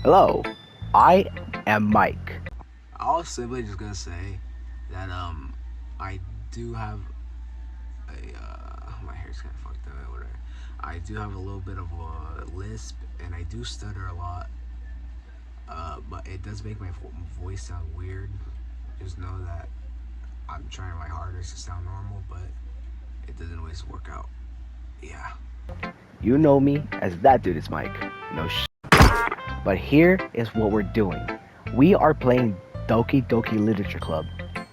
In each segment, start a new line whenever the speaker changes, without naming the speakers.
Hello, I am Mike.
I was simply just gonna say that I do have a my hair's kind of fucked up. Whatever. I do have a little bit of a lisp, and I do stutter a lot. But it does make my voice sound weird. Just know that I'm trying my hardest to sound normal, but it doesn't always work out. Yeah.
You know me as that dude is Mike. No sh. But here is what we're doing. We are playing Doki Doki Literature Club.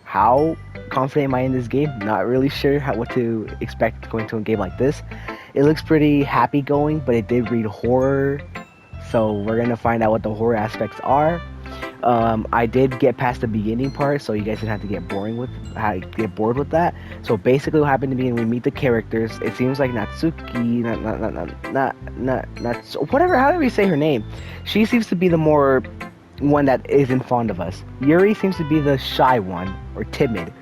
How confident am I in this game? Not really sure what to expect going to a game like this. It looks pretty happy going, but it did read horror. So we're gonna find out what the horror aspects are. I did get past the beginning part, so you guys didn't have to get bored with that. So basically, what happened to me, we meet the characters. It seems like Natsuki, whatever. How do we say her name? She seems to be the more one that isn't fond of us. Yuri seems to be the shy one or timid.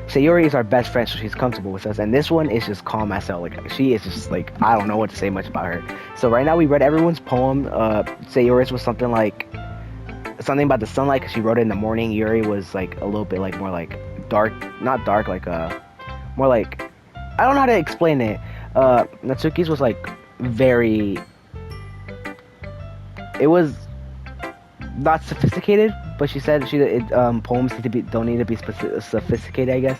Sayori is our best friend, so she's comfortable with us, and this one is just calm as hell. Like she is just like I don't know what to say much about her. So right now we read everyone's poem. Sayori's was something about the sunlight because she wrote it in the morning. Yuri was like a little bit like more like dark, not dark, like more like I don't know how to explain it. Natsuki's was like very. It was not sophisticated, but she said poems don't need to be sophisticated, I guess.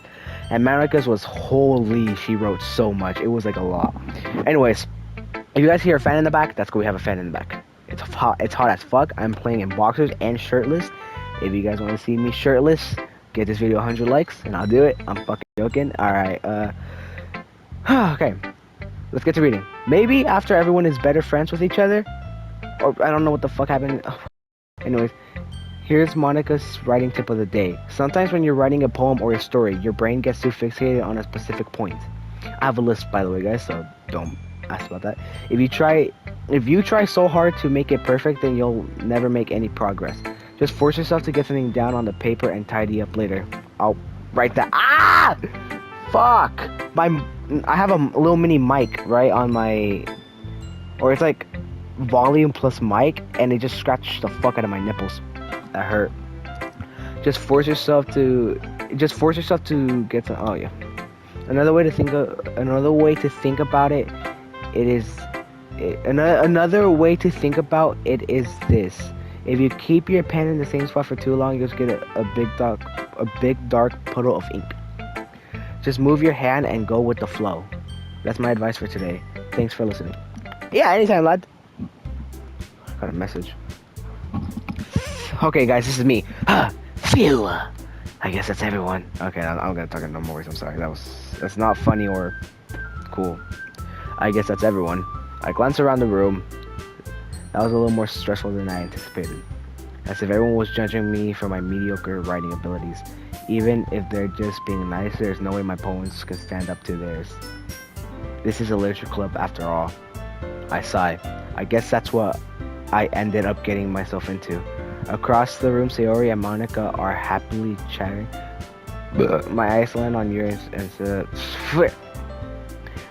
And Marika's was holy, she wrote so much. It was like a lot. Anyways, if you guys hear a fan in the back, that's cool. We have a fan in the back. It's hot. It's hot as fuck. I'm playing in boxers and shirtless. If you guys want to see me shirtless, get this video 100 likes, and I'll do it. I'm fucking joking. All right. Okay. Let's get to reading. Maybe after everyone is better friends with each other, or I don't know what the fuck happened. Anyways, here's Monica's writing tip of the day. Sometimes when you're writing a poem or a story, your brain gets too fixated on a specific point. I have a list, by the way, guys, so don't ask about that. If you try so hard to make it perfect, then you'll never make any progress. Just force yourself to get something down on the paper and tidy up later. I'll write that. Ah! Fuck! I have a little mini mic, right, on my... Or it's like volume plus mic, and it just scratched the fuck out of my nipples. That hurt. Just force yourself to get some... Oh, yeah. Another way to think about it, another way to think about it is this: if you keep your pen in the same spot for too long, you'll just get a big dark puddle of ink. Just move your hand and go with the flow. That's my advice for today. Thanks for listening. Yeah, anytime, lad. Got a message. Okay, guys, this is me. Phew. I guess that's everyone. Okay, I'm gonna talk in normal voice. I'm sorry. That's not funny or cool. I guess that's everyone. I glanced around the room. That was a little more stressful than I anticipated. As if everyone was judging me for my mediocre writing abilities. Even if they're just being nice, there's no way my poems can stand up to theirs. This is a literature club after all. I sigh. I guess that's what I ended up getting myself into. Across the room, Sayori and Monica are happily chatting. My eyes land on yours and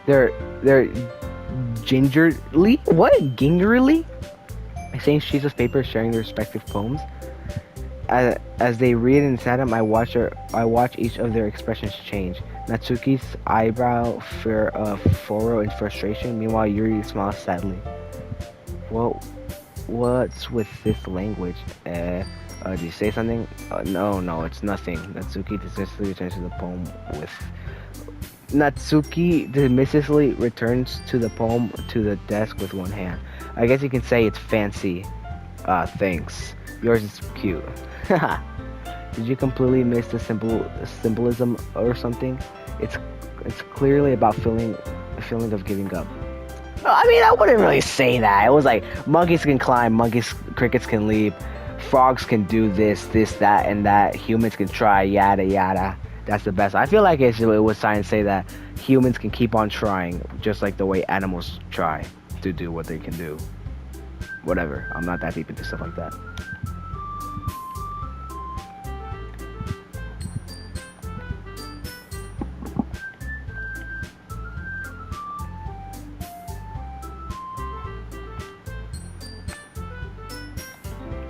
they're gingerly exchanging sheets of paper, sharing their respective poems. As they read and stand I watch each of their expressions change. Natsuki's eyebrow furrow in frustration. Meanwhile, Yuri smiles sadly. Well, what's with this language? Did you say something? No, it's nothing. Natsuki dismissively returns to the poem to the desk with one hand. I guess you can say it's fancy. Thanks. Yours is cute. Did you completely miss the symbolism or something? It's clearly about feeling of giving up. I mean, I wouldn't really say that. It was like monkeys can climb, crickets can leap, frogs can do this, that, and that. Humans can try, yada yada. That's the best. I feel like it was science say that humans can keep on trying, just like the way animals try to do what they can do. Whatever. I'm not that deep into stuff like that.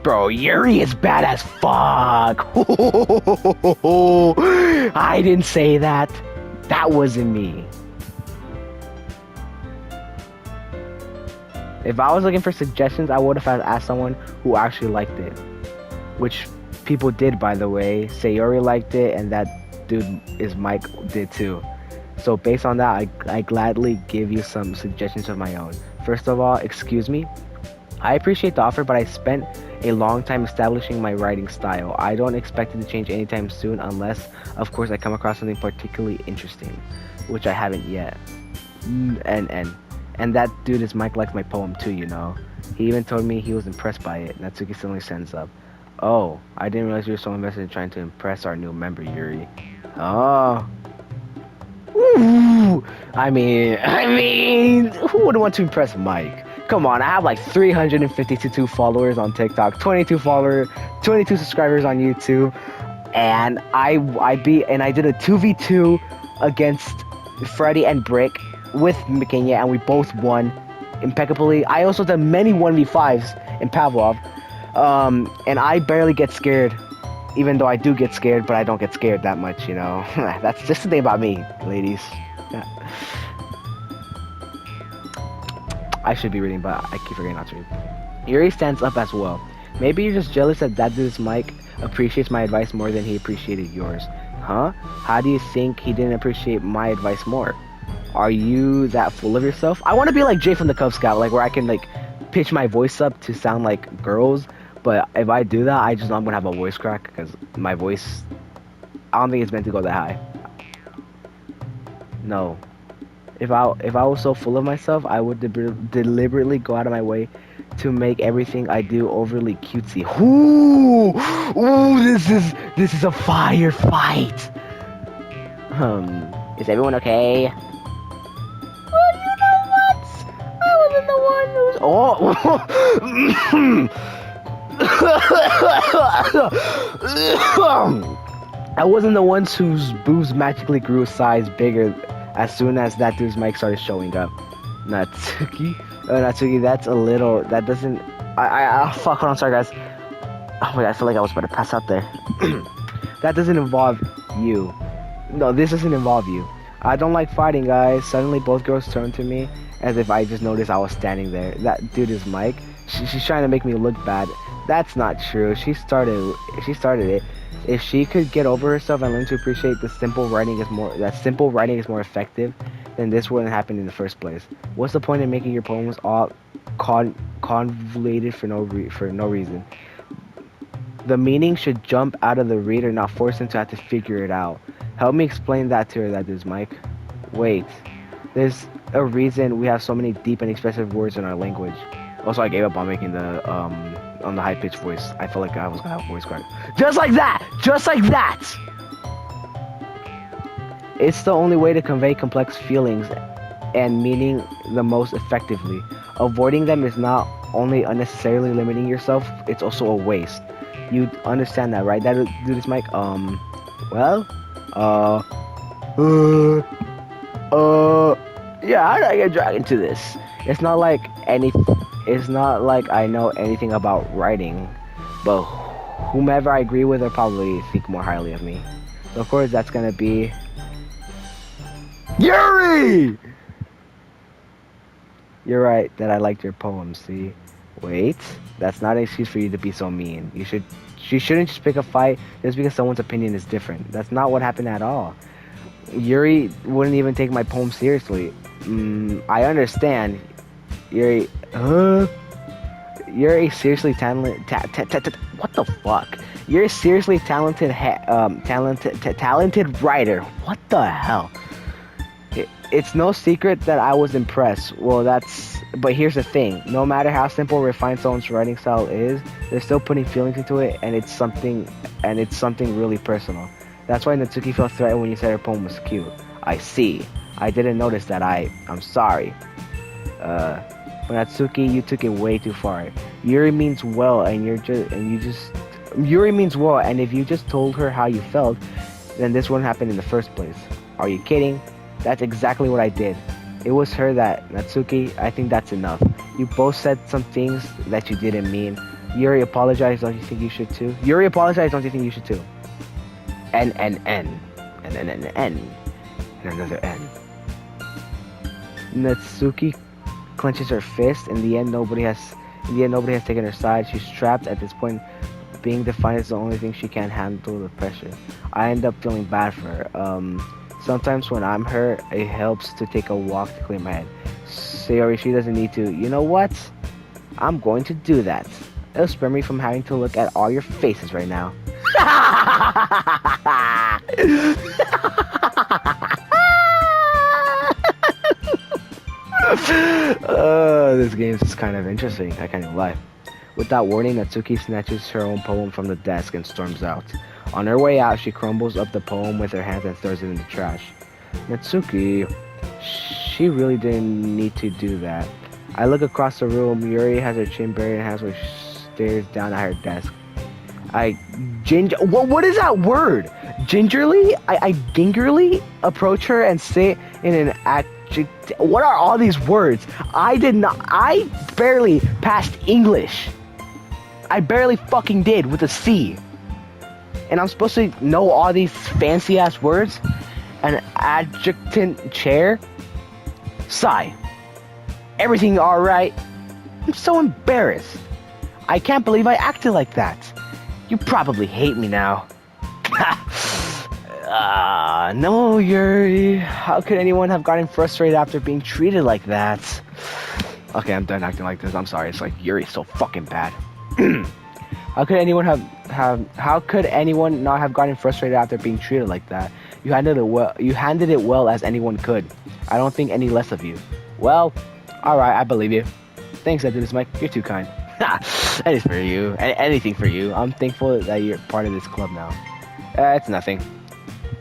Bro, Yuri is bad as fuck. I didn't say that. That wasn't me. If I was looking for suggestions, I would have asked someone who actually liked it. Which people did, by the way. Sayori liked it, and that dude is Mike did too. So based on that, I gladly give you some suggestions of my own. First of all, excuse me. I appreciate the offer, but I spent a long time establishing my writing style. I don't expect it to change anytime soon unless, of course, I come across something particularly interesting, which I haven't yet. And that dude is Mike likes my poem too, you know. He even told me he was impressed by it. Natsuki suddenly stands up. Oh, I didn't realize you were so invested in trying to impress our new member, Yuri. Oh. Ooh. I mean, who would want to impress Mike? Come on, I have like 352 followers on TikTok, 22 subscribers on YouTube, and I did a 2v2 against Freddy and Brick with Mikenya, and we both won impeccably. I also did many 1v5s in Pavlov, and I barely get scared, even though I do get scared, but I don't get scared that much, you know. That's just the thing about me, ladies. I should be reading, but I keep forgetting not to read. Yuri stands up as well. Maybe you're just jealous that dude's Mike appreciates my advice more than he appreciated yours. Huh? How do you think he didn't appreciate my advice more? Are you that full of yourself? I want to be like Jay from the Cub Scout, like where I can like pitch my voice up to sound like girls. But if I do that, I just know I'm gonna have a voice crack because my voice, I don't think it's meant to go that high. No. If I was so full of myself, I would deliberately go out of my way to make everything I do overly cutesy. Ooh, this is a fire fight. Is everyone okay? Well, you know what? I wasn't the one who's I wasn't the ones whose boobs magically grew a size bigger as soon as that dude's mic started showing up. Natsuki, that's a little. That doesn't. Fuck. Hold on, sorry guys. Oh my god, I feel like I was about to pass out there. That doesn't involve you. No, this doesn't involve you. I don't like fighting, guys. Suddenly, both girls turned to me as if I just noticed I was standing there. That dude is Mike. She's trying to make me look bad. That's not true. She started it. If she could get over herself and learn to appreciate that simple writing is more effective, then this wouldn't happen in the first place. What's the point in making your poems all convoluted for no reason? The meaning should jump out of the reader, not force him to have to figure it out. Help me explain that to her, that is, Mike. Wait, there's a reason we have so many deep and expressive words in our language. Also, I gave up on making the on the high-pitched voice. I felt like I was gonna have a voice crack. Just like that! Just like that! It's the only way to convey complex feelings and meaning the most effectively. Avoiding them is not only unnecessarily limiting yourself, it's also a waste. You understand that, right? That do this, Mike. Yeah, how did I get dragged into this? It's not like I know anything about writing, but whomever I agree with will probably think more highly of me. So of course that's gonna be Yuri! You're right that I liked your poem, see? Wait, that's not an excuse for you to be so mean. You shouldn't just pick a fight just because someone's opinion is different. That's not what happened at all. Yuri wouldn't even take my poem seriously. I understand. Yuri, you're a seriously talented. What the fuck? You're a seriously talented writer. What the hell? It's no secret that I was impressed. But here's the thing. No matter how simple or refined someone's writing style is, they're still putting feelings into it, and it's something really personal. That's why Natsuki felt threatened when you said her poem was cute. I see. I didn't notice that. I'm sorry. But Natsuki, you took it way too far. Yuri means well, and Yuri means well, and if you just told her how you felt, then this wouldn't happen in the first place. Are you kidding? That's exactly what I did. It was her that, Natsuki, I think that's enough. You both said some things that you didn't mean. Yuri, apologize. Don't you think you should too? Yuri, apologize. Don't you think you should too? N, N, N. And then an N. And another N. Natsuki clenches her fist. In the end, nobody has taken her side. She's trapped at this point. Being defiant is the only thing she can't handle the pressure. I end up feeling bad for her. Sometimes when I'm hurt, it helps to take a walk to clear my head. Sayori, she doesn't need to. You know what? I'm going to do that. It'll spare me from having to look at all your faces right now. This game's kind of interesting, I can't even lie. Without warning, Natsuki snatches her own poem from the desk and storms out. On her way out, she crumbles up the poem with her hands and throws it in the trash. Natsuki, she really didn't need to do that. I look across the room. Yuri has her chin buried in her hands while she stares down at her desk. What is that word? Gingerly? I gingerly approach her and say in an adjective. What are all these words? I barely passed English. I barely fucking did with a C. And I'm supposed to know all these fancy ass words? An adjectant chair? Sigh. Everything alright? I'm so embarrassed. I can't believe I acted like that. You probably hate me now. No, Yuri. How could anyone have gotten frustrated after being treated like that? Okay, I'm done acting like this. I'm sorry. It's like Yuri's so fucking bad. How could anyone how could anyone not have gotten frustrated after being treated like that? You handled it well as anyone could. I don't think any less of you. Well, alright, I believe you. Thanks, Edwin Mike. You're too kind. Anything for you. Anything for you. I'm thankful that you're part of this club now. It's nothing.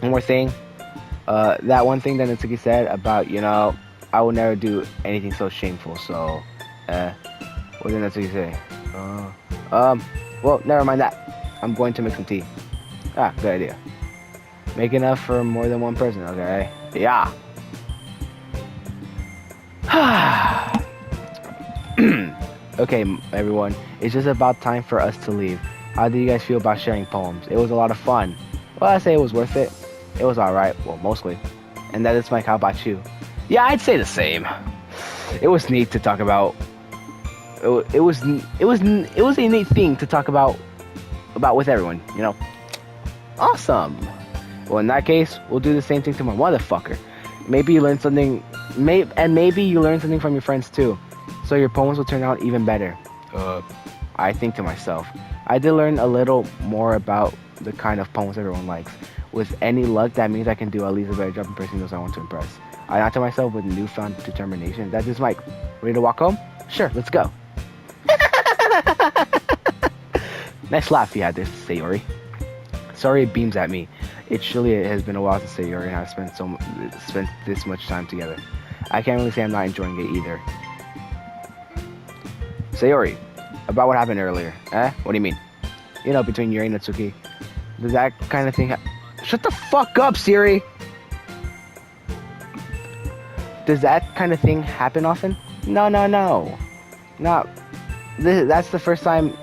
One more thing. That one thing that Natsuki said about, I will never do anything so shameful. So, what did Natsuki say? Well, never mind that. I'm going to make some tea. Good idea. Make enough for more than one person, okay? Yeah. Okay, everyone. It's just about time for us to leave. How do you guys feel about sharing poems? It was a lot of fun. Well, I say it was worth it. It was alright. Well, mostly. And that is Mike. How about you? Yeah, I'd say the same. It was neat to talk about. It was a neat thing to talk about with everyone. Awesome. Well, in that case, we'll do the same thing to my motherfucker. Maybe you learn something. Maybe you learn something from your friends too. So your poems will turn out even better. I think to myself, I did learn a little more about the kind of poems everyone likes. With any luck, that means I can do at least a better job impressing those I want to impress. I thought to myself with newfound determination. That is Mike. Ready to walk home? Sure, let's go. Nice laugh you had there, Sayori. Sorry it beams at me. It surely has been a while since Sayori and I have spent this much time together. I can't really say I'm not enjoying it either. Sayori, about what happened earlier. What do you mean? Between Yuri and Natsuki. Does that kind of thing Shut the fuck up, Siri! Does that kind of thing happen often? No. Not... That's the first time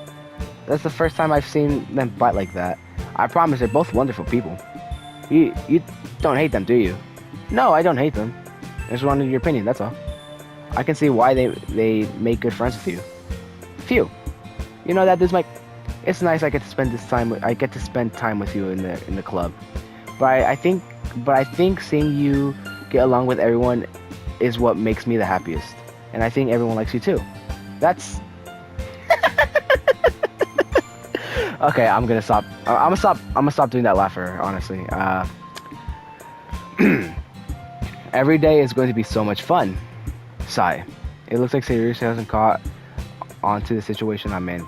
I've seen them fight like that. I promise they're both wonderful people. You don't hate them, do you? No, I don't hate them. I just wanted your opinion, that's all. I can see why they make good friends with you. Phew. That is Mike. It's nice I get to spend time with you in the club. But I think seeing you get along with everyone is what makes me the happiest. And I think everyone likes you too. That's okay, I'm gonna stop. I'm gonna stop doing that laugher, honestly. Every day is going to be so much fun. Sigh. It looks like Sayori hasn't caught onto the situation I'm in.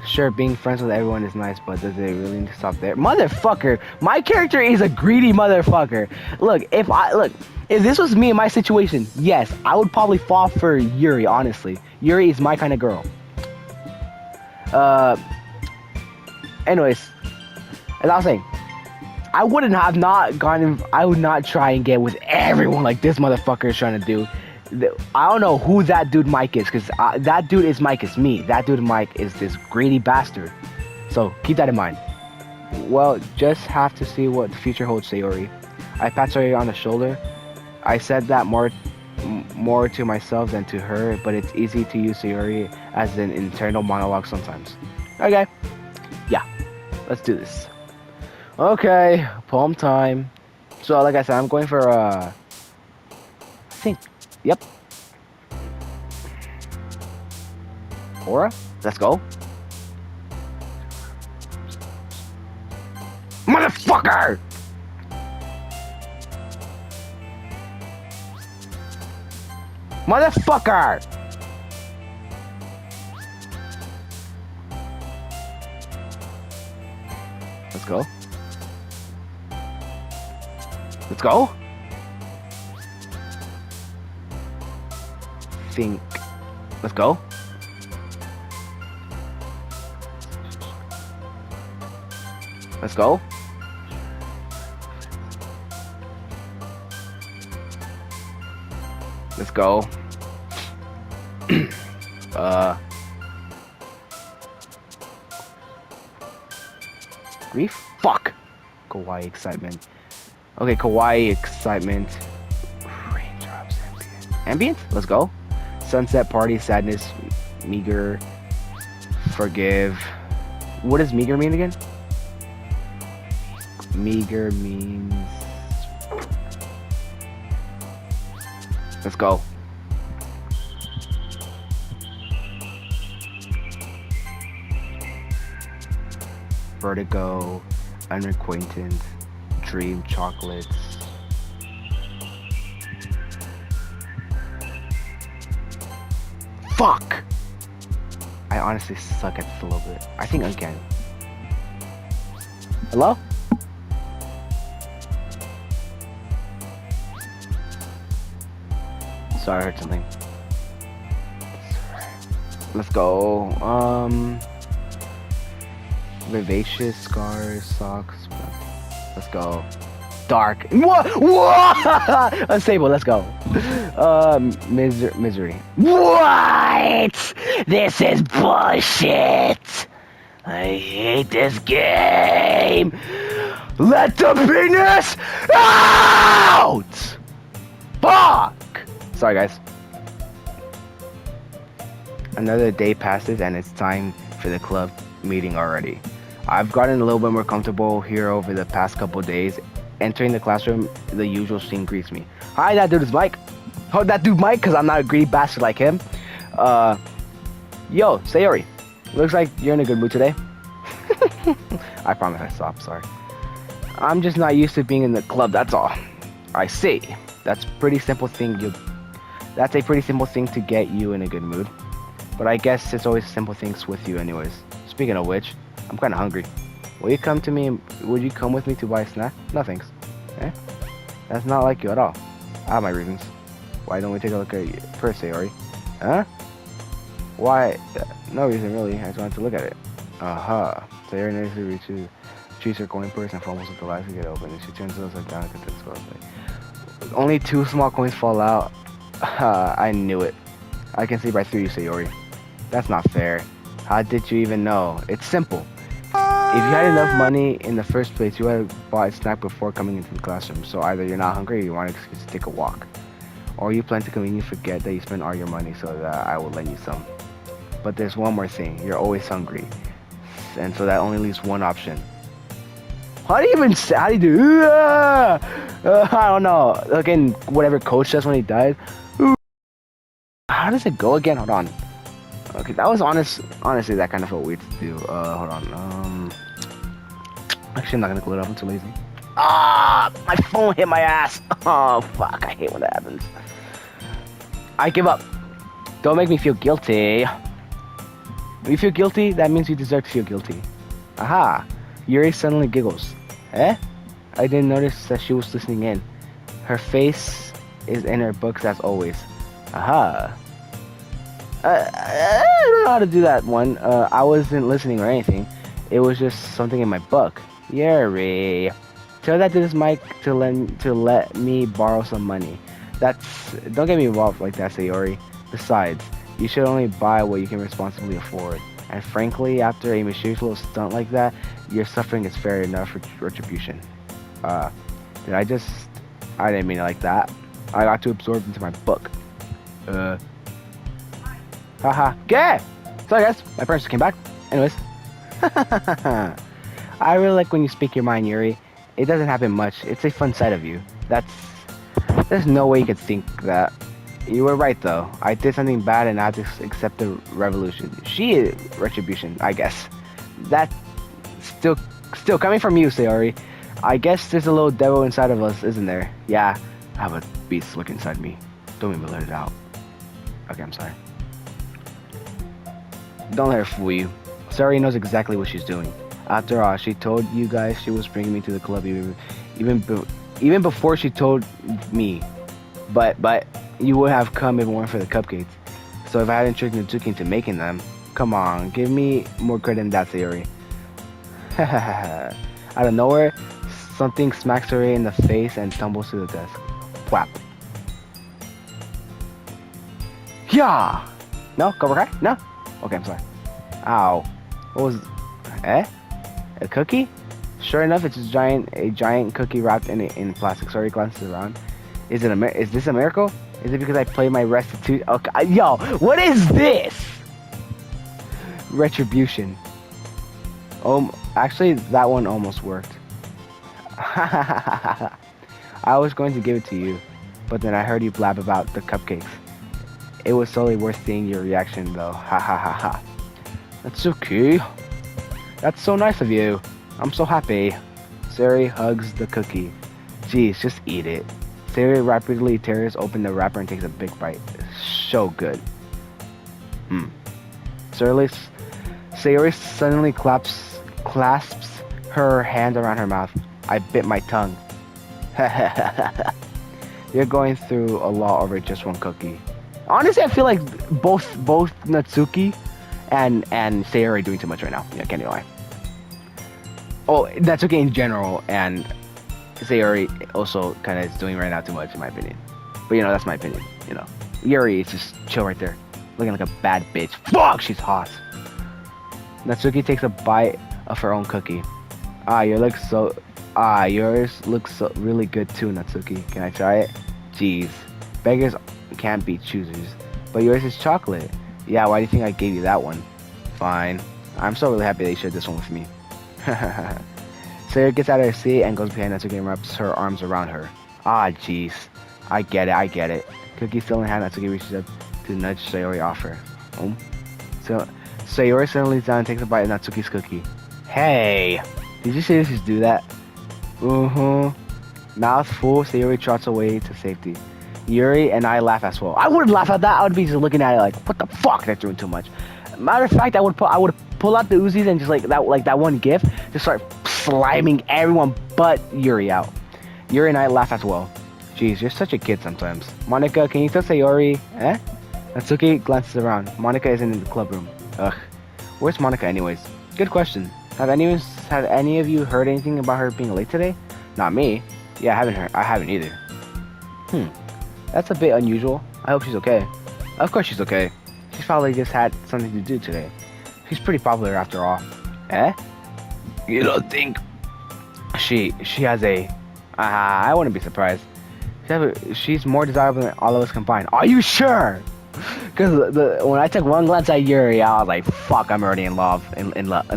Sure, being friends with everyone is nice, but does it really need to stop there? Motherfucker! My character is a greedy motherfucker. Look, if this was me in my situation, yes, I would probably fall for Yuri, honestly. Yuri is my kind of girl. Anyways, as I was saying, I would not try and get with everyone like this motherfucker is trying to do. I don't know who that dude Mike is, because that dude is Mike is me. That dude Mike is this greedy bastard. So keep that in mind. Well, just have to see what the future holds, Sayori. I pat Sayori on the shoulder. I said that more to myself than to her, but it's easy to use Sayori as an internal monologue sometimes. Okay. Yeah. Let's do this. Okay. Poem time. So, like I said, I'm going for, I think, yep. Aura? Let's go. Motherfucker! Motherfucker! Let's go. Let's go. Think. Let's go. Let's go. Let's go. Grief? Fuck! Kawaii excitement. Okay, kawaii excitement. Raindrops, ambient. Let's go. Sunset party, sadness, meager, forgive. What does meager mean again? Meager means... Let's go. Vertigo, unacquainted, dream chocolates. Fuck! I honestly suck at this a little bit. I think again. Hello? Sorry, I heard something. Let's go. Vivacious, scars, socks. Let's go. Dark. What? Unstable. Let's go. Misery. What? This is bullshit. I hate this game. Let the penis out. Fuck. Sorry, guys. Another day passes and it's time for the club meeting already. I've gotten a little bit more comfortable here over the past couple days. Entering the classroom, the usual scene greets me. Hi, that dude is Mike. Oh, that dude Mike, because I'm not a greedy bastard like him. Yo, Sayori. Looks like you're in a good mood today. I promise I stopped, sorry. I'm just not used to being in the club, that's all. I see. That's a pretty simple thing to get you in a good mood. But I guess it's always simple things with you anyways. Speaking of which, I'm kinda hungry. Would you come with me to buy a snack? No thanks. Eh? That's not like you at all. I have my reasons. Why don't we take a look at your purse, Sayori? Huh? Why? No reason really, I just wanted to look at it. Sayori nervously retrieves her coin purse and fumbles with the last to get open, and she turns those down and continues to go. Only 2 small coins fall out. I knew it. I can see right through you, Sayori. That's not fair. How did you even know? It's simple. If you had enough money in the first place, you would have bought a snack before coming into the classroom. So either you're not hungry or you want to take a walk. Or you plan to conveniently forget that you spent all your money so that I will lend you some. But there's one more thing. You're always hungry. And so that only leaves one option. How do you do? I don't know. Again, whatever coach does when he dies. How does it go again? Hold on. Okay, that was honestly that kind of felt weird to do. Hold on. Actually, I'm not gonna glue it up. I'm too lazy. My phone hit my ass. Oh, fuck. I hate when that happens. I give up. Don't make me feel guilty. When you feel guilty, that means you deserve to feel guilty. Aha. Yuri suddenly giggles. Eh? I didn't notice that she was listening in. Her face is in her books as always. Aha. I don't know how to do that one. I wasn't listening or anything. It was just something in my book. Yuri. Tell that to this Mike to let me borrow some money. Don't get me involved like that, Sayori. Besides, you should only buy what you can responsibly afford. And frankly, after a mischievous little stunt like that, your suffering is fair enough for retribution. Uh, did I just... I didn't mean it like that. I got too absorbed into my book. Haha. Yeah! So I guess my parents came back. Anyways. I really like when you speak your mind, Yuri. It doesn't happen much. It's a fun side of you. There's no way you could think that. You were right, though. I did something bad and I had to accept the revolution. Retribution, I guess. That still coming from you, Sayori. I guess there's a little devil inside of us, isn't there? Yeah, I have a beast looking inside me. Don't even let it out. Okay, I'm sorry. Don't let her fool you. Sayori knows exactly what she's doing. After all, she told you guys she was bringing me to the club even before she told me. But you would have come if it weren't for the cupcakes. So if I hadn't tricked Natsuki into making them, come on, give me more credit than that, Sayori. Out of nowhere, something smacks her in the face and tumbles to the desk. Whap. Yeah. No, Cobra Kai? No. Okay, I'm sorry. Ow. What was? A cookie? Sure enough, it's a giant cookie wrapped in plastic. Sorry, glances around. Is this a miracle? Is it because I played my restitution? Okay, yo, what is this? Retribution. Actually, that one almost worked. I was going to give it to you, but then I heard you blab about the cupcakes. It was totally worth seeing your reaction, though. Ha ha ha ha. That's okay. That's so nice of you. I'm so happy. Sayori hugs the cookie. Geez, just eat it. Sayori rapidly tears open the wrapper and takes a big bite. So good. Sayori suddenly clasps her hand around her mouth. I bit my tongue. You're going through a lot over just one cookie. Honestly, I feel like both Natsuki and Sayori are doing too much right now. Yeah, can't even lie. Oh, Natsuki in general and Sayori also kind of is doing right now too much in my opinion. But that's my opinion. Yuri is just chill right there, looking like a bad bitch. Fuck, she's hot. Natsuki takes a bite of her own cookie. Yours looks so really good too, Natsuki. Can I try it? Jeez, beggars can't be choosers. But yours is chocolate. Yeah, why do you think I gave you that one? Fine. I'm so really happy they shared this one with me. Sayori gets out of her seat and goes behind Natsuki and wraps her arms around her. Ah, jeez. I get it. Cookie still in hand, Natsuki reaches up to nudge Sayori off her. So Sayori suddenly leans down and takes a bite of Natsuki's cookie. Hey! Did you seriously do that? Mouth full, Sayori trots away to safety. Yuri and I laugh as well. I wouldn't laugh at that. I would be just looking at it like, what the fuck? They're doing too much. Matter of fact, I would pull out the Uzis and just like that one gif, just start sliming everyone but Yuri out. Yuri and I laugh as well. Jeez, you're such a kid sometimes. Monica, can you tell Sayori? Natsuki glances around. Monica isn't in the club room. Ugh. Where's Monica anyways? Good question. Have any of you heard anything about her being late today? Not me. Yeah, I haven't either. That's a bit unusual. I hope she's okay. Of course she's okay. She's probably just had something to do today. She's pretty popular after all. You don't think she has a... I wouldn't be surprised. She's more desirable than all of us combined. Are you sure? Because when I took one glance at Yuri, I was like, fuck, I'm already in love. In love.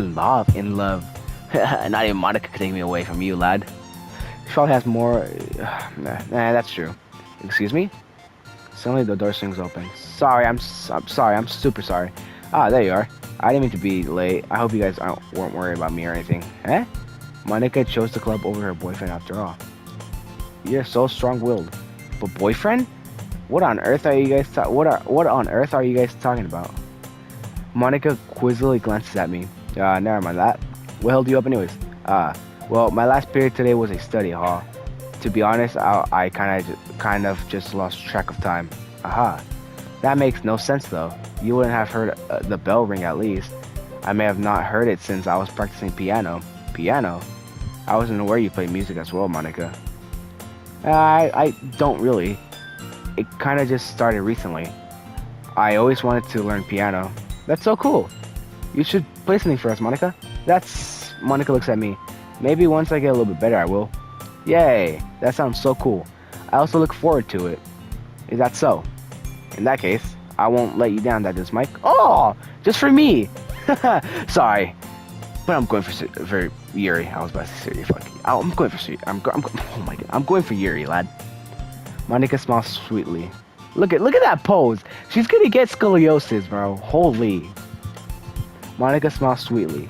Not even Monica could take me away from you, lad. She probably has more... Nah, that's true. Excuse me? Suddenly the door swings open. Sorry, I'm sorry. I'm super sorry. Ah, there you are. I didn't mean to be late. I hope you guys weren't worried about me or anything. Monica chose the club over her boyfriend after all. You're so strong-willed. But boyfriend? What on earth are you guys what on earth are you guys talking about? Monica quizzically glances at me. Never mind that. What held you up anyways? Well, my last period today was a study hall. To be honest, I kind of just lost track of time. Aha. That makes no sense though. You wouldn't have heard the bell ring at least. I may have not heard it since I was practicing piano. Piano? I wasn't aware you played music as well, Monica. I don't really. it kind of just started recently. I always wanted to learn piano. That's so cool. You should play something for us, Monica. That's... Monica looks at me. Maybe once I get a little bit better, I will. Yay, that sounds so cool. I also look forward to it. Is that so? In that case, I won't let you down, that is, Mike. Oh, just for me. Sorry, but I'm going for Yuri. I was about to say Yuri. Fuck. I'm going for oh my god. I'm going for Yuri, lad. Monica smiles sweetly. Look at that pose. She's gonna get scoliosis, bro. Holy. Monica smiles sweetly.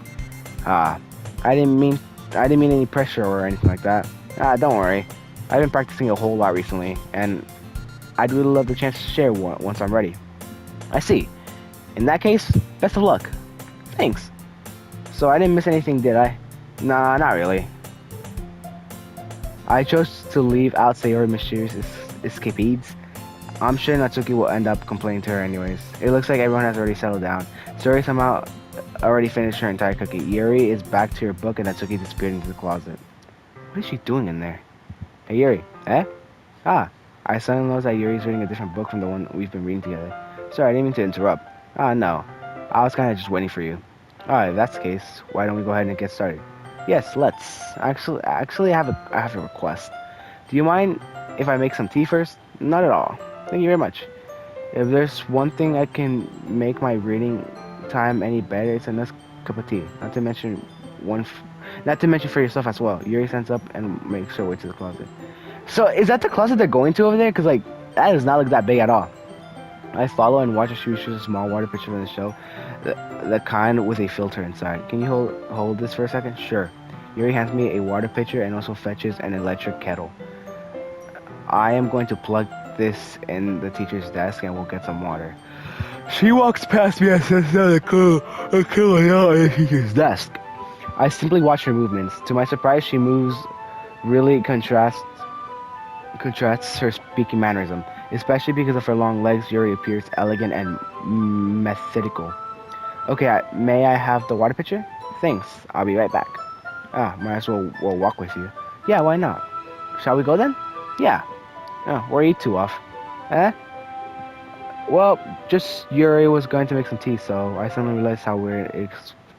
Ah, I didn't mean any pressure or anything like that. Ah, don't worry. I've been practicing a whole lot recently, and I'd really love the chance to share one once I'm ready. I see. In that case, best of luck. Thanks. So I didn't miss anything, did I? Nah, not really. I chose to leave out Sayori mysterious escapades. I'm sure Natsuki will end up complaining to her anyways. It looks like everyone has already settled down. Sayori somehow already finished her entire cookie. Yuri is back to her book and Natsuki disappeared into the closet. What is she doing in there? Hey Yuri, eh? Ah, I suddenly noticed that Yuri's reading a different book from the one we've been reading together. Sorry, I didn't mean to interrupt. Ah, no. I was kind of just waiting for you. Alright, if that's the case, why don't we go ahead and get started? Yes, let's. Actually, I have a request. Do you mind if I make some tea first? Not at all. Thank you very much. If there's one thing I can make my reading time any better, it's a nice cup of tea. Not to mention for yourself as well. Yuri stands up and makes her way to the closet. So, is that the closet they're going to over there? Because, like, that does not look that big at all. I follow and watch as she reaches a small water pitcher from the shelf, the kind with a filter inside. Can you hold this for a second? Sure. Yuri hands me a water pitcher and also fetches an electric kettle. I am going to plug this in the teacher's desk and we'll get some water. She walks past me and sets down a kettle out at the teacher's desk. I simply watch her movements. To my surprise, she moves really contrasts her speaking mannerism. Especially because of her long legs, Yuri appears elegant and methodical. Okay, may I have the water pitcher? Thanks, I'll be right back. Ah, might as well walk with you. Yeah, why not? Shall we go then? Yeah. Oh, where are you two off? Eh? Well, just Yuri was going to make some tea, so I suddenly realized how weird it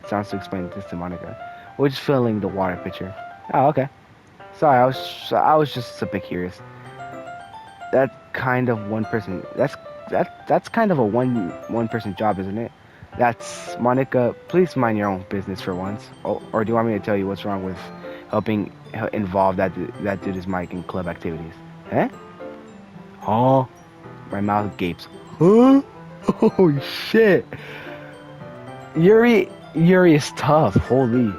sounds to explain this to Monica. We're just filling the water pitcher. Oh, okay. Sorry, I was just a bit curious. That's kind of one person. That's kind of a one person job, isn't it? That's Monica. Please mind your own business for once. Oh, or do you want me to tell you what's wrong with helping involve that dude's Mike in club activities? Eh? Huh? My mouth gapes. Huh? Oh shit! Yuri is tough. Holy.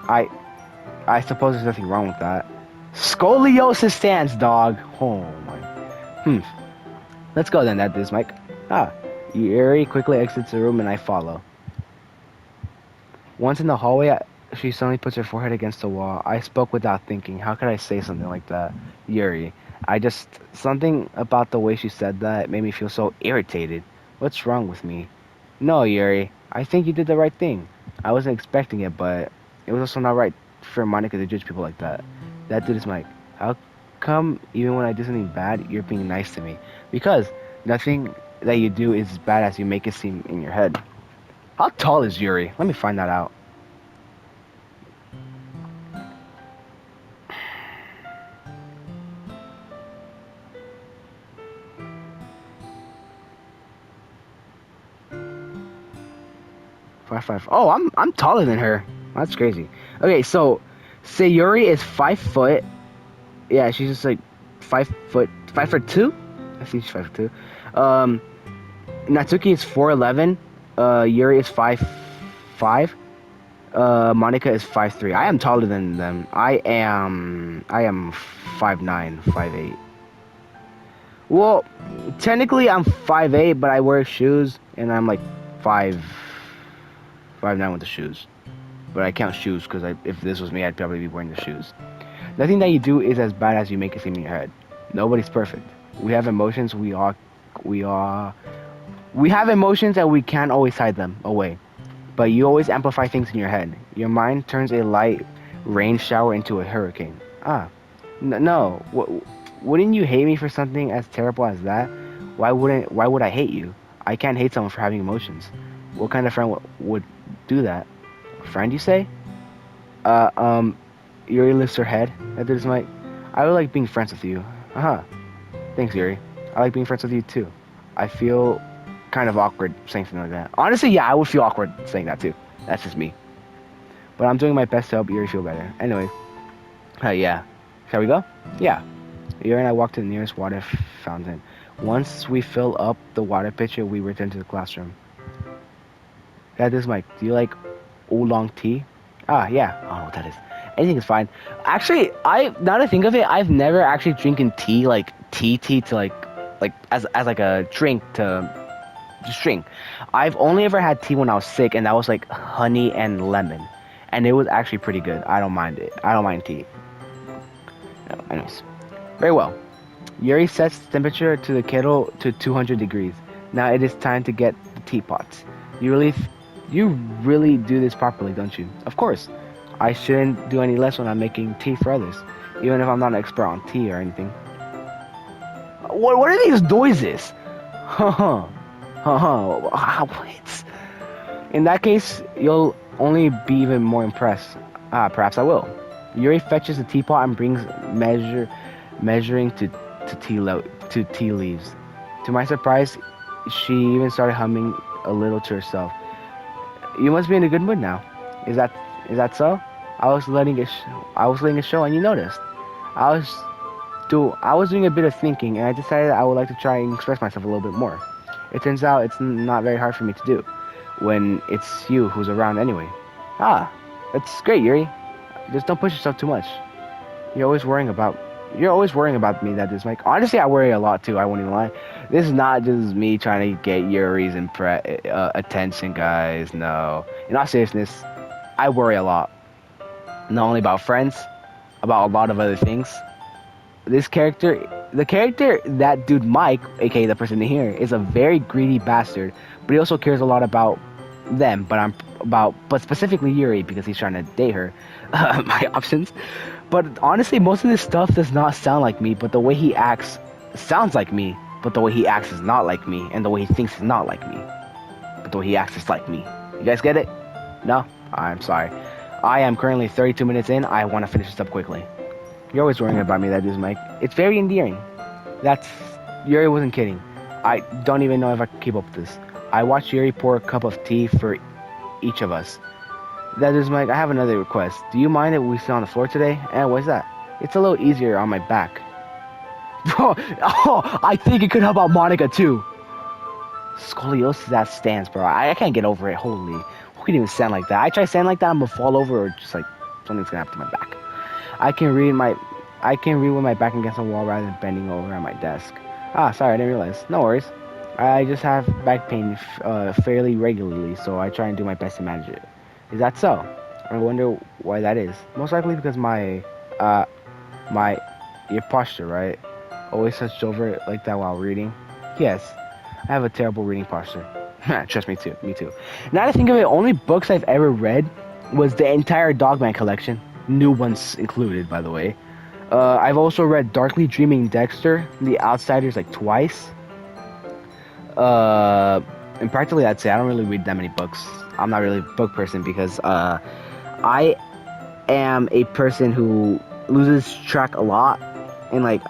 I suppose there's nothing wrong with that. Scoliosis stance, dog. Oh my. Let's go then, that is Mike. Ah. Yuri quickly exits the room and I follow. Once in the hallway, she suddenly puts her forehead against the wall. I spoke without thinking. How could I say something like that? Yuri. Something about the way she said that made me feel so irritated. What's wrong with me? No, Yuri. I think you did the right thing. I wasn't expecting it, but it was also not right for Monica to judge people like that. That dude is Mike. How come even when I do something bad, you're being nice to me? Because nothing that you do is as bad as you make it seem in your head. How tall is Yuri? Let me find that out. Five. Oh, I'm taller than her. That's crazy. Okay, so Sayuri is 5 foot. Yeah, she's just like 5 foot 2. I think she's 5'2". Natsuki is 4'11". Yuri is 5'5". Monica is 5'3". I am taller than them. I am 5'9", 5'8". Well, technically I'm 5'8", but I wear shoes and I'm like 5'9" with the shoes. But I count shoes because if this was me, I'd probably be wearing the shoes. Nothing that you do is as bad as you make it seem in your head. Nobody's perfect. We have emotions. We have emotions and we can't always hide them away. But you always amplify things in your head. Your mind turns a light rain shower into a hurricane. No. Wouldn't you hate me for something as terrible as that? Why would I hate you? I can't hate someone for having emotions. What kind of friend would do that? A friend, you say? Uh, um, Yuri lifts her head. That is my. I would like being friends with you. Uh huh. Thanks, Yuri. I like being friends with you too. I feel kind of awkward saying something like that. Honestly, yeah, I would feel awkward saying that too. That's just me. But I'm doing my best to help Yuri feel better. Anyway, yeah. Shall we go? Yeah. Yuri and I walked to the nearest water fountain. Once we fill up the water pitcher, we return to the classroom. That is Mike. Do you like oolong tea? Ah, yeah. I don't know what that is. Anything is fine. Actually, now that I think of it, I've never actually drinking tea like tea to like as like a drink to just drink. I've only ever had tea when I was sick, and that was like honey and lemon, and it was actually pretty good. I don't mind it. I don't mind tea. No, anyways, very well. Yuri sets the temperature to the kettle to 200 degrees. Now it is time to get the teapots. You really do this properly, don't you? Of course. I shouldn't do any less when I'm making tea for others, even if I'm not an expert on tea or anything. What are these noises? Haha. Haha. What? In that case, you'll only be even more impressed. Perhaps I will. Yuri fetches the teapot and brings measuring to tea leaves. To my surprise, she even started humming a little to herself. You must be in a good mood now. Is that so? I was letting it show, and you noticed. I was I was doing a bit of thinking, and I decided I would like to try and express myself a little bit more. It turns out it's not very hard for me to do when it's you who's around anyway. Ah, that's great, Yuri. Just don't push yourself too much. You're always worrying about you're always worrying about me. That is, Mike. Honestly, I worry a lot too. I won't even lie. This is not just me trying to get Yuri's attention, guys. No, in all seriousness, I worry a lot. Not only about friends, about a lot of other things. The character that dude Mike, aka the person in here, is a very greedy bastard. But he also cares a lot about them. But specifically Yuri because he's trying to date her. My options. But honestly, most of this stuff does not sound like me, but the way he acts sounds like me, but the way he acts is not like me, and the way he thinks is not like me, but the way he acts is like me. You guys get it? No? I'm sorry. I am currently 32 minutes in. I want to finish this up quickly. You're always worrying about me, that is, Mike. It's very endearing. Yuri wasn't kidding. I don't even know if I can keep up with this. I watched Yuri pour a cup of tea for each of us. That is, Mike, I have another request. Do you mind if we sit on the floor today? And what's that? It's a little easier on my back. I think it could help out Monica, too. Scoliosis, that stands, bro. I can't get over it. Holy. Who can even stand like that? I try stand like that, I'm gonna fall over or just like something's gonna happen to my back. I can read with my back against the wall rather than bending over at my desk. Ah, sorry, I didn't realize. No worries. I just have back pain fairly regularly, so I try and do my best to manage it. Is that so? I wonder why that is. Most likely because your posture, right? Always hunched over like that while reading. Yes, I have a terrible reading posture. Trust me too. Me too. Now that I think of it, only books I've ever read was the entire Dogman collection, new ones included, by the way. I've also read Darkly Dreaming Dexter, The Outsiders, like twice. And practically that's it. I don't really read that many books. I'm not really a book person because I am a person who loses track a lot, and like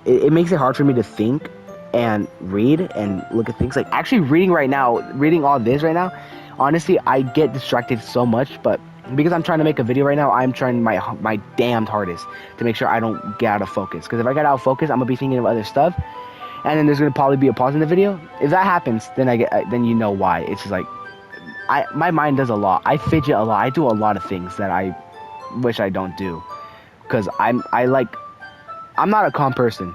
it makes it hard for me to think and read and look at things. Like actually reading all this right now, honestly, I get distracted so much, but because I'm trying to make a video right now, I'm trying my damned hardest to make sure I don't get out of focus. Because if I get out of focus, I'm gonna be thinking of other stuff, and then there's gonna probably be a pause in the video. If that happens, then you know why. It's just like my mind does a lot. I fidget a lot. I do a lot of things that I wish I don't do. Because I'm not a calm person.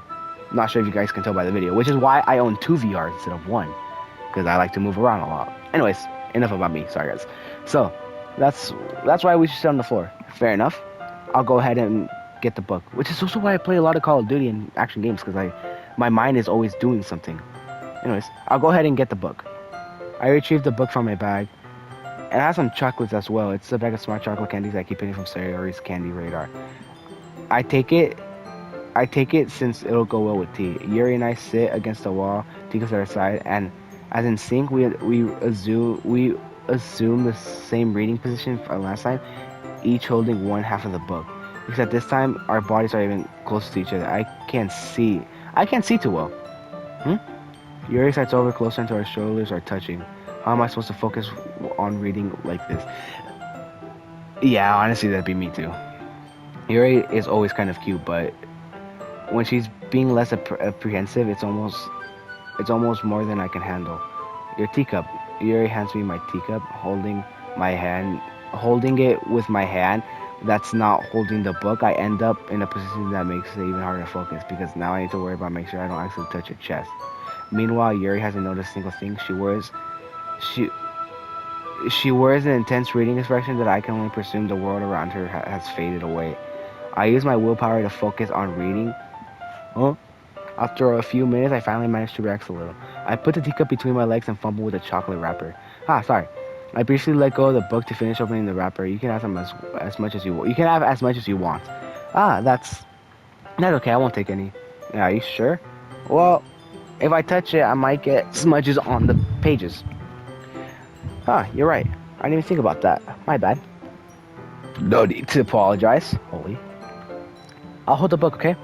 I'm not sure if you guys can tell by the video, which is why I own 2 VRs instead of 1, because I like to move around a lot. Anyways, enough about me. Sorry, guys. So that's why we should sit on the floor. Fair enough. I'll go ahead and get the book, which is also why I play a lot of Call of Duty and action games, because my mind is always doing something. Anyways, I'll go ahead and get the book. I retrieved the book from my bag. And it has some chocolates as well. It's a bag of smart chocolate candies I keep hitting from Sayori's Candy Radar. I take it I take it since it'll go well with tea. Yuri and I sit against the wall, teacups at our side, and as in sync, we assume the same reading position for last time, each holding one half of the book. Except this time, our bodies are even closer to each other. I can't see too well. Hmm? Yuri sights over closer until our shoulders are touching. How am I supposed to focus on reading like this? Yeah, honestly, that'd be me too. Yuri is always kind of cute, but when she's being less apprehensive, it's almost more than I can handle. Your teacup. Yuri hands me my teacup, holding it with my hand. That's not holding the book. I end up in a position that makes it even harder to focus because now I need to worry about making sure I don't actually touch her chest. Meanwhile, Yuri hasn't noticed a single thing. She she wears an intense reading expression that I can only presume the world around her has faded away. I use my willpower to focus on reading. Huh? After a few minutes, I finally managed to relax a little. I put the teacup between my legs and fumbled with a chocolate wrapper. Ah, sorry. I briefly let go of the book to finish opening the wrapper. You can have as much as you want. You can have as much as you want. Ah, that's okay. I won't take any. Yeah, are you sure? Well, if I touch it, I might get smudges on the pages. Ah, you're right. I didn't even think about that. My bad. No need to apologize. Holy. I'll hold the book, okay?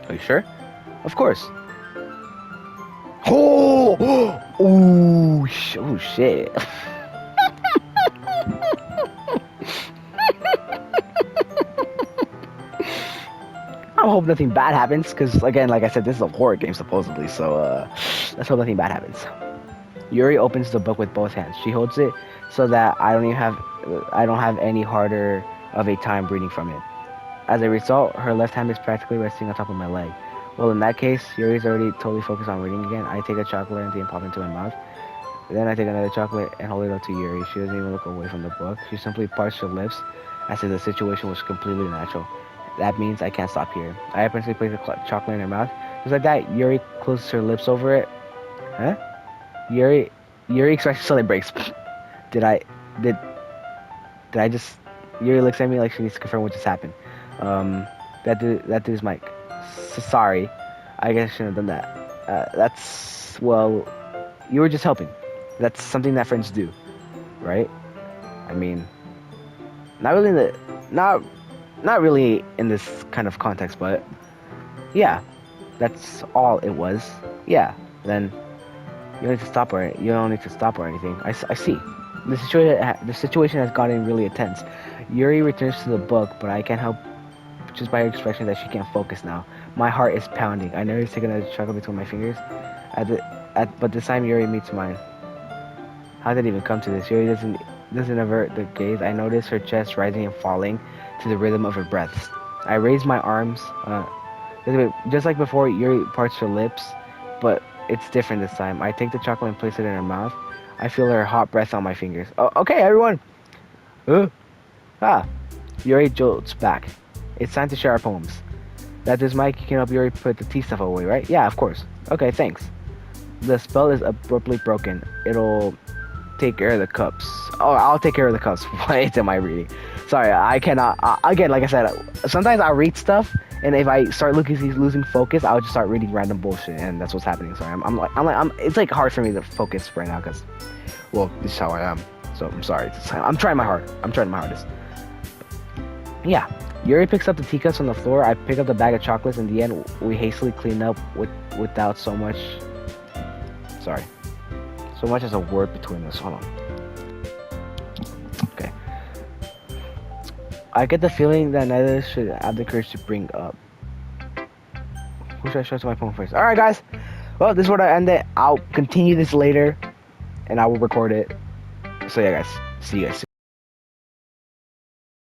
Are you sure? Of course. Oh! Oh, shit. I hope nothing bad happens, because, again, like I said, this is a horror game, supposedly, so, let's hope nothing bad happens. Yuri opens the book with both hands. She holds it so that I don't have any harder of a time reading from it. As a result, her left hand is practically resting on top of my leg. Well, in that case, Yuri's already totally focused on reading again. I take a chocolate and pop into my mouth. Then I take another chocolate and hold it up to Yuri. She doesn't even look away from the book. She simply parts her lips as if the situation was completely natural. That means I can't stop here. I eventually place the chocolate in her mouth. Just like that, Yuri closes her lips over it. Huh? Yuri expression suddenly breaks. Did I just... Yuri looks at me like she needs to confirm what just happened. That dude's Mike. Sorry. I guess I shouldn't have done that. Well, you were just helping. That's something that friends do, right? I mean, not really in this kind of context, but yeah, that's all it was. Yeah, then you don't need to stop or you don't need to stop or anything. I see. The situation has gotten really intense. Yuri returns to the book, but I can't help just by her expression that she can't focus now. My heart is pounding. I nearly take another chocolate between my fingers, but this time Yuri meets mine. How did it even come to this? Yuri doesn't avert the gaze. I notice her chest rising and falling to the rhythm of her breaths. I raise my arms. Just like before, Yuri parts her lips, but it's different this time. I take the chocolate and place it in her mouth. I feel her hot breath on my fingers. Oh, okay, everyone. Yuri jolts back. It's time to share our poems. That is, Mike, you can help Yuri put the tea stuff away, right? Yeah, of course. Okay, thanks. The spell is abruptly broken. It'll take care of the cups. Oh, I'll take care of the cups. Wait, am I reading? Sorry, I cannot. Again, like I said, sometimes I read stuff, and if I start losing focus, I'll just start reading random bullshit, and that's what's happening. Sorry, it's like hard for me to focus right now, because, well, this is how I am. So I'm sorry. I'm trying my hardest. Yeah. Yuri picks up the teacups on the floor. I pick up the bag of chocolates. In the end, we hastily clean up without so much as a word between us. Hold on. Okay. I get the feeling that neither of us should have the courage to bring up. Who should I show to my poem first? Alright, guys. Well, this is where I end it. I'll continue this later, and I will record it. So yeah, guys. See you guys soon.